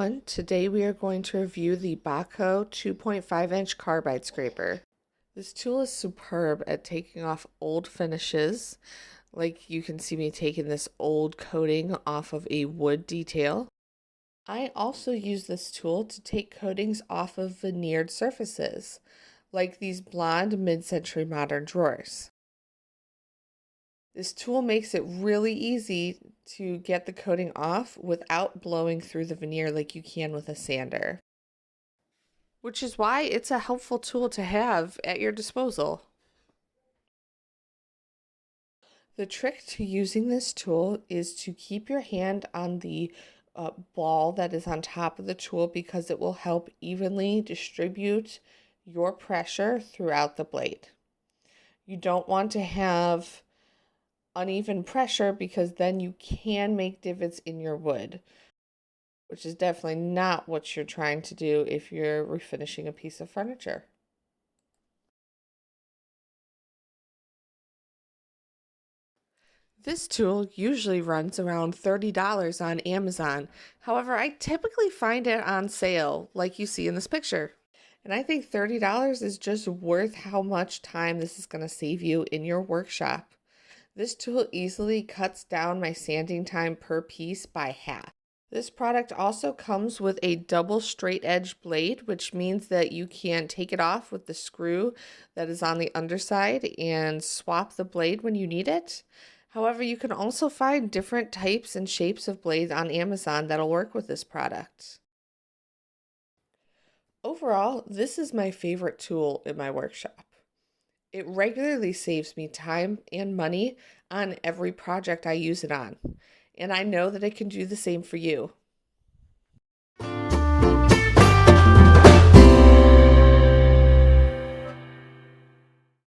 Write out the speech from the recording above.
everyone. Today we are going to review the Bahco 2.5-inch carbide scraper. This tool is superb at taking off old finishes. Like you can see me taking this old coating off of a wood detail. I also use this tool to take coatings off of veneered surfaces, like these blonde mid-century modern drawers. This tool makes it really easy to get the coating off without blowing through the veneer like you can with a sander, which is why it's a helpful tool to have at your disposal. The trick to using this tool is to keep your hand on the ball that is on top of the tool because it will help evenly distribute your pressure throughout the blade. You don't want to have uneven pressure because then you can make divots in your wood, which is definitely not what you're trying to do if you're refinishing a piece of furniture. This tool usually runs around $30 on Amazon. However, I typically find it on sale like you see in this picture. And I think $30 is just worth how much time this is going to save you in your workshop. This tool easily cuts down my sanding time per piece by half. This product also comes with a double straight edge blade, which means that you can take it off with the screw that is on the underside and swap the blade when you need it. However, you can also find different types and shapes of blades on Amazon that'll work with this product. Overall, this is my favorite tool in my workshop. It regularly saves me time and money on every project I use it on, and I know that it can do the same for you.